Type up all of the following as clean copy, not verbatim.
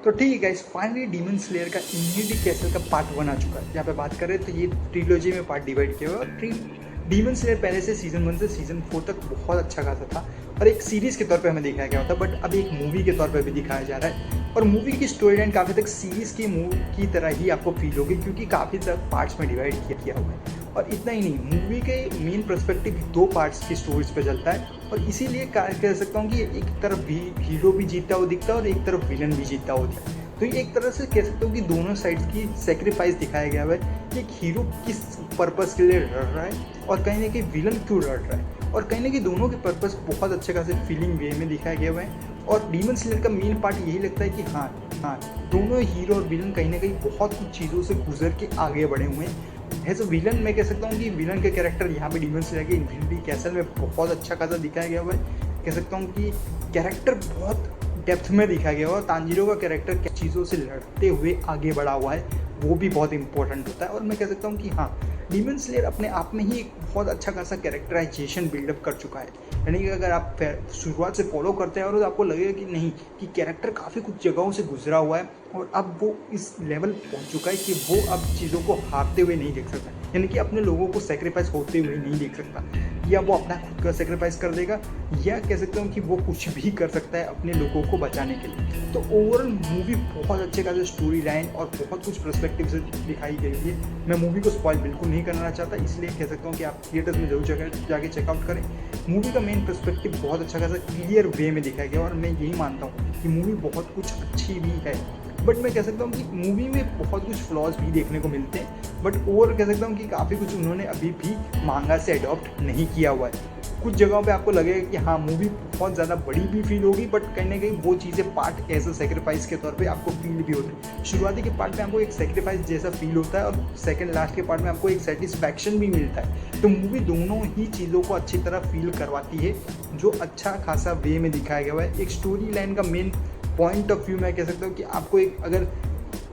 तो ठीक है गाइस, फाइनली डीमन स्लेयर का इन्फिनिटी कैसल का पार्ट 1 आ चुका है। जहाँ पे बात करें तो ये ट्रिलॉजी में पार्ट डिवाइड किया हुआ है और डीमन स्लेयर पहले से सीजन 1 से सीजन 4 तक बहुत अच्छा खासा था और एक सीरीज के तौर पे हमें दिखाया गया होता, बट अब एक मूवी के तौर पे भी दिखाया जा रहा है। और मूवी की स्टोरी लाइन काफ़ी तक सीरीज की मूवी की तरह ही आपको फील होगी, क्योंकि काफ़ी तक पार्ट्स में डिवाइड किया हुआ है। और इतना ही नहीं, मूवी के मेन पर्सपेक्टिव दो पार्ट्स की स्टोरीज पे चलता है और इसीलिए कह सकता हूँ कि एक तरफ भी हीरो भी जीतता हुआ दिखता है और एक तरफ विलन भी जीतता हुआ दिखता है। तो ये एक तरह से कह सकता हूँ कि दोनों साइड्स की सेक्रीफाइस दिखाया गया है कि एक हीरो किस पर्पस के लिए लड़ रहा है और कहीं ना कहीं विलन क्यों लड़ रहा है, और कहीं ना कहीं दोनों के पर्पस बहुत अच्छे खासे फीलिंग वे में दिखाया गया हुआ है। और डीमन स्लेयर का मेन पार्ट यही लगता है कि हाँ, दोनों हीरो और विलन कहीं ना कहीं बहुत कुछ चीज़ों से गुजर के आगे बढ़े हुए हैं। एज अ विलन मैं कह सकता हूँ कि विलन के कैरेक्टर यहाँ पे डीमन स्लेयर के इन्फिनिटी कैसल में बहुत अच्छा खासा दिखाया गया हुआ है। कह सकता हूँ कि कैरेक्टर बहुत डेप्थ में दिखाया गया हुआ है। तांजीरो का कैरेक्टर क्या चीज़ों से लड़ते हुए आगे बढ़ा हुआ है, वो भी बहुत इंपॉर्टेंट होता है। और मैं कह सकता हूँ कि हाँ, डीमन स्लेयर अपने आप में ही एक बहुत अच्छा खासा कैरेक्टराइजेशन बिल्डअप कर चुका है। यानी कि अगर आप शुरुआत से फॉलो करते हैं और आपको लगेगा कि नहीं, कि कैरेक्टर काफ़ी कुछ जगहों से गुजरा हुआ है और अब वो इस लेवल पहुंच चुका है कि वो अब चीज़ों को हारते हुए नहीं देख सकता, यानी कि अपने लोगों को सेक्रीफाइस होते हुए नहीं देख सकता, या वो अपना खुद का सेक्रीफाइस कर देगा, या कह सकता हूँ कि वो कुछ भी कर सकता है अपने लोगों को बचाने के लिए। तो ओवरऑल मूवी बहुत अच्छे खासे स्टोरी लाइन और बहुत कुछ पर्सपेक्टिव से दिखाई गई है। मैं मूवी को स्पॉइल बिल्कुल नहीं करना चाहता, इसलिए कह सकता हूँ कि आप थिएटर्स में जरूर जाके चेकआउट करें। मूवी का मेन पर्सपेक्टिव बहुत अच्छा खासा क्लियर वे में दिखाया गया और मैं यही मानता हूँ कि मूवी बहुत कुछ अच्छी भी है। बट मैं कह सकता हूँ कि मूवी में बहुत कुछ फ्लॉज भी देखने को मिलते हैं, बट ओवर कह सकता हूँ कि काफ़ी कुछ उन्होंने अभी भी मांगा से अडॉप्ट नहीं किया हुआ है। कुछ जगहों पे आपको लगेगा कि हाँ, मूवी बहुत ज़्यादा बड़ी भी फील होगी, बट कहीं ना कहीं वो चीज़ें पार्ट एज अ सेक्रीफाइस के तौर पे आपको फील भी होती है। शुरुआती के पार्ट में आपको एक सेक्रीफाइस जैसा फील होता है और सेकंड लास्ट के पार्ट में आपको एक सेटिस्फैक्शन भी मिलता है। तो मूवी दोनों ही चीज़ों को अच्छी तरह फील करवाती है, जो अच्छा खासा वे में दिखाया गया है। एक स्टोरी लाइन का मेन पॉइंट ऑफ व्यू मैं कह सकता हूँ कि आपको एक अगर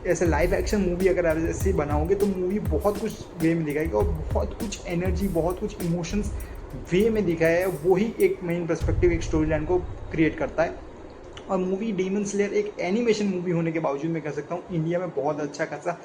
ऐसे लाइव एक्शन मूवी अगर आप ऐसे बनाओगे तो मूवी बहुत कुछ वे में दिखाएगी और बहुत कुछ एनर्जी, बहुत कुछ इमोशंस वे में दिखाया है। वही एक मेन पर्सपेक्टिव एक स्टोरी लाइन को क्रिएट करता है। और मूवी डीमन स्लेयर एक एनिमेशन मूवी होने के बावजूद मैं कह सकता हूँ इंडिया में बहुत अच्छा खासा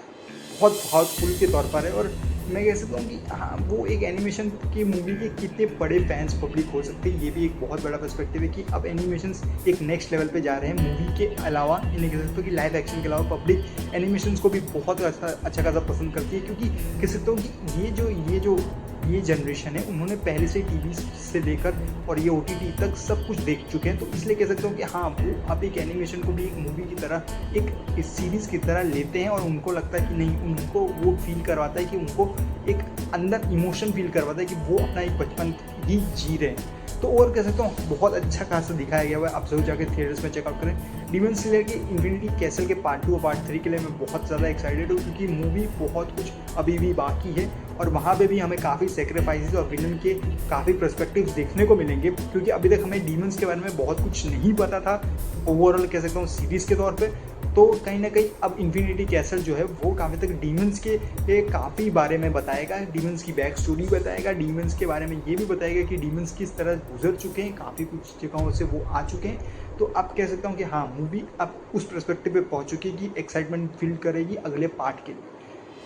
बहुत हाउसफुल के तौर पर है। और मैं कह सकता हूँ कि हाँ, वो एक एनिमेशन की मूवी के कितने बड़े फैंस पब्लिक हो सकते हैं, ये भी एक बहुत बड़ा पर्सपेक्टिव है कि अब एनिमेशंस एक नेक्स्ट लेवल पे जा रहे हैं। मूवी के अलावा इन्हें कह सकते हो कि लाइव एक्शन के अलावा पब्लिक एनिमेशंस को भी बहुत अच्छा खासा पसंद करती है, क्योंकि कह सकता हूँ कि ये जनरेशन है, उन्होंने पहले से टीवी से लेकर और ये OTT तक सब कुछ देख चुके हैं। तो इसलिए कह सकता हूँ कि हाँ, वो अब एक एनिमेशन को भी एक मूवी की तरह एक सीरीज़ की तरह लेते हैं और उनको लगता है कि नहीं, उनको वो फील करवाता है कि उनको एक अंदर इमोशन फील करवाता है कि वो अपना एक बचपन ही जी रहे हैं। तो और कह सकता हूँ बहुत अच्छा खासा दिखाया गया हुआ है। आप जरूर जाकर थिएटर्स में चेकआउट करें। डीमन स्लेयर की इन्फिनिटी कैसल के पार्ट 2 और पार्ट 3 के लिए मैं बहुत ज़्यादा एक्साइटेड हूँ, क्योंकि मूवी बहुत कुछ अभी भी बाकी है और वहाँ पे भी हमें काफ़ी सेक्रीफाइसेस और विलन के काफ़ी पर्सपेक्टिव्स देखने को मिलेंगे, क्योंकि अभी तक हमें डीमंस के बारे में बहुत कुछ नहीं पता था ओवरऑल कह सकता हूँ सीरीज़ के तौर पे। तो कहीं ना कहीं अब इन्फिनिटी कैसल जो है वो काफ़ी तक डीमंस के काफ़ी बारे में बताएगा, डीमंस की बैक स्टोरी बताएगा, डीमंस के बारे में ये भी बताएगा कि डीमंस किस तरह गुजर चुके हैं, काफ़ी कुछ जगहों से वो आ चुके हैं। तो अब कह सकता हूँ कि हाँ, मूवी अब उस पर्सपेक्टिव पे पहुँच चुकी है कि एक्साइटमेंट फील करेगी अगले पार्ट के लिए।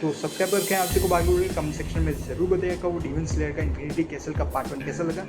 तो सब्सक्राइब करके आपसे को बाकी कमेंट सेक्शन में ज़रूर बताइएगा वो डीमन स्लेयर का इन्फिनिटी कैसल का पार्ट 1 कैसा लगा।